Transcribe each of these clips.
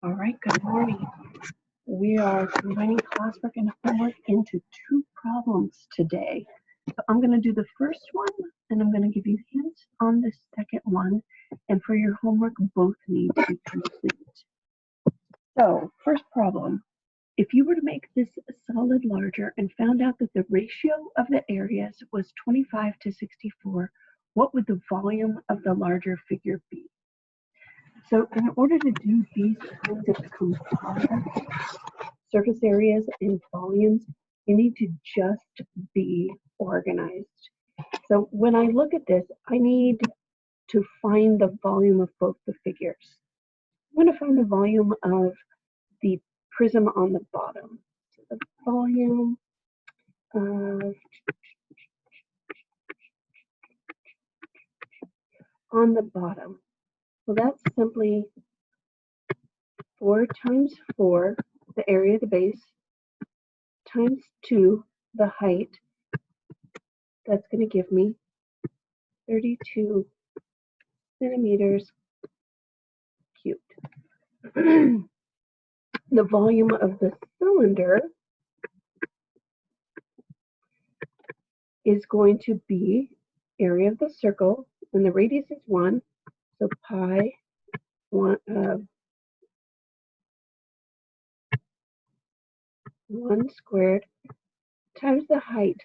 All right, good morning. We are combining classwork and homework into two problems today. So I'm going to do the first one, and I'm going to give you hints on the second one. And for your homework, both need to be complete. So, first problem. If you were to make this solid larger and found out that the ratio of the areas was 25 to 64, what would the volume of the larger figure be? So in order to do these kinds of composite surface areas and volumes, you need to just be organized. So when I look at this, I need to find the volume of both the figures. I'm going to find the volume of the prism on the bottom. So the volume of on the bottom. Well, that's simply 4 times 4, the area of the base, times 2, the height. That's going to give me 32 centimeters cubed. The volume of the cylinder is going to be area of the circle, and the radius is 1, so pi 1 squared times the height.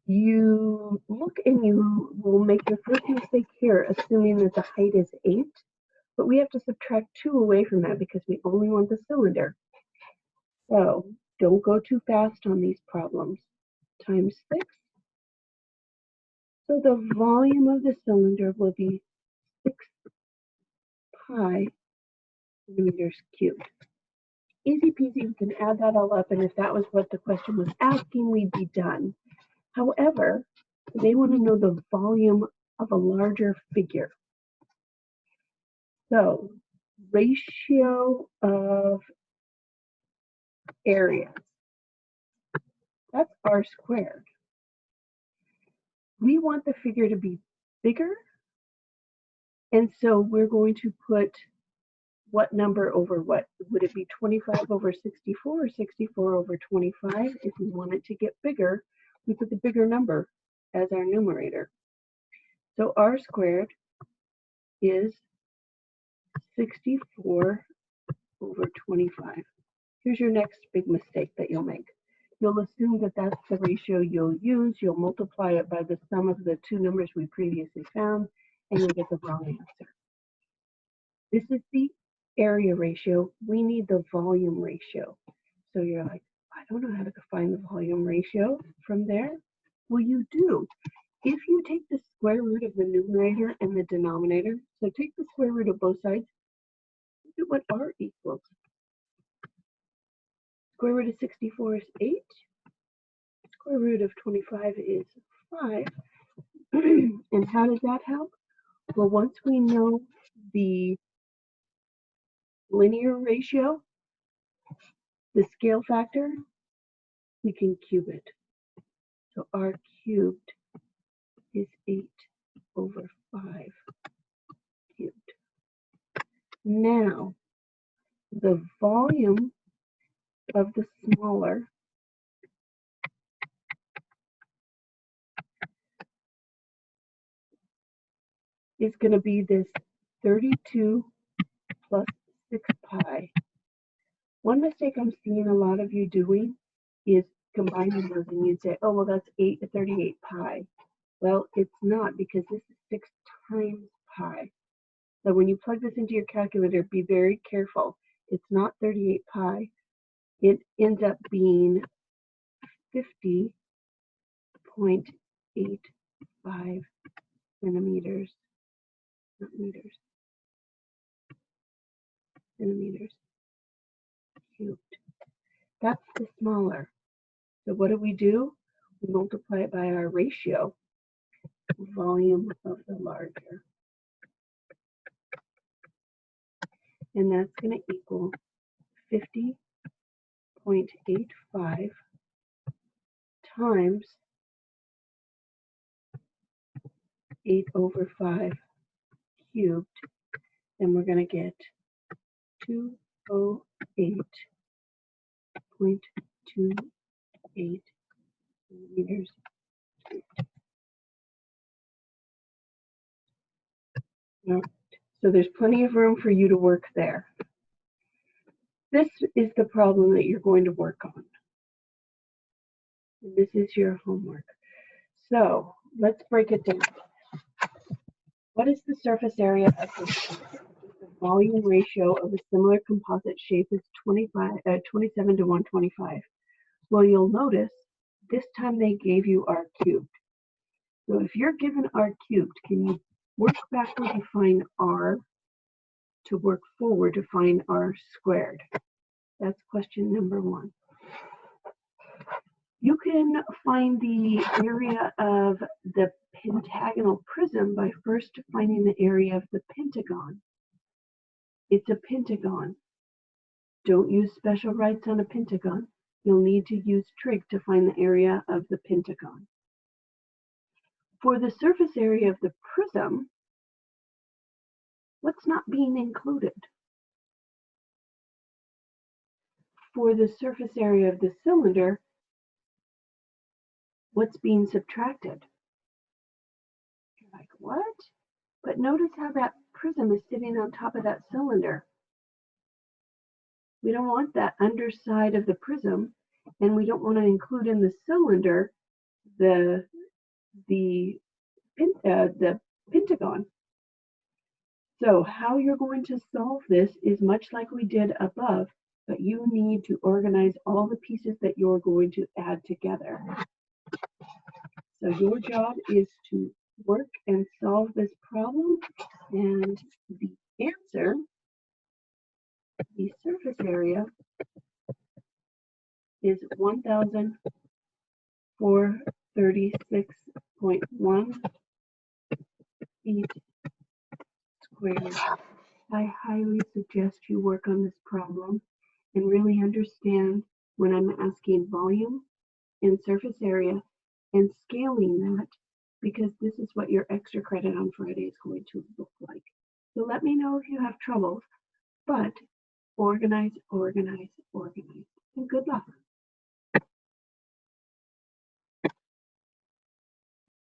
You look and you will make your first mistake here, assuming that the height is 8, but we have to subtract 2 away from that because we only want the cylinder. So don't go too fast on these problems. Times 6. So the volume of the cylinder will be 6 pi centimeters cubed. Easy peasy, we can add that all up, and if that was what the question was asking, we'd be done. However, they want to know the volume of a larger figure. So, ratio of areas, that's r squared. We want the figure to be bigger, and so we're going to put what number over what? Would it be 25 over 64 or 64 over 25? If we want it to get bigger, we put the bigger number as our numerator. So r squared is 64 over 25. Here's your next big mistake that you'll make. You'll assume that that's the ratio you'll use. You'll multiply it by the sum of the two numbers we previously found, and you'll get the wrong answer. This is the area ratio. We need the volume ratio. So you're like, I don't know how to find the volume ratio from there. Well, you do. If you take the square root of the numerator and the denominator, so take the square root of both sides, look at what r equals. Square root of 64 is 8. Square root of 25 is 5. And how does that help? Well, once we know the linear ratio, the scale factor, we can cube it. So r cubed is 8 over 5 cubed. Now, the volume of the smaller is going to be this 32 plus 6 pi. One mistake I'm seeing a lot of you doing is combining those, and you'd say, oh, well, that's 38 pi. Well, it's not, because this is 6 times pi. So when you plug this into your calculator, be very careful. It's not 38 pi. It ends up being 50.85 centimeters, not meters, centimeters cubed. That's the smaller. So what do? We multiply it by our ratio, volume of the larger. And that's going to equal 50.85 times 8 over 5 cubed. And we're going to get 0.28 meters. So there's plenty of room for you to work there. This is the problem that you're going to work on. This is your homework. So let's break it down. What is the surface area of this? The volume ratio of a similar composite shape is 27 to 125. Well, you'll notice this time they gave you R cubed. So if you're given R cubed, can you work backward to find R to work forward to find R squared? That's question number 1. You can find the area of the pentagonal prism by first finding the area of the pentagon. It's a pentagon. Don't use special rights on a pentagon. You'll need to use trig to find the area of the pentagon. For the surface area of the prism, what's not being included? For the surface area of the cylinder, what's being subtracted? You're like, what? But notice how that prism is sitting on top of that cylinder. We don't want that underside of the prism, and we don't want to include in the cylinder the pentagon. So how you're going to solve this is much like we did above, but you need to organize all the pieces that you're going to add together. So your job is to work and solve this problem, and the answer, the surface area, is 1,436.1 feet squared. I highly suggest you work on this problem and really understand when I'm asking volume and surface area and scaling that, because this is what your extra credit on Friday is going to look like. So let me know if you have troubles, but organize, organize, organize, and good luck.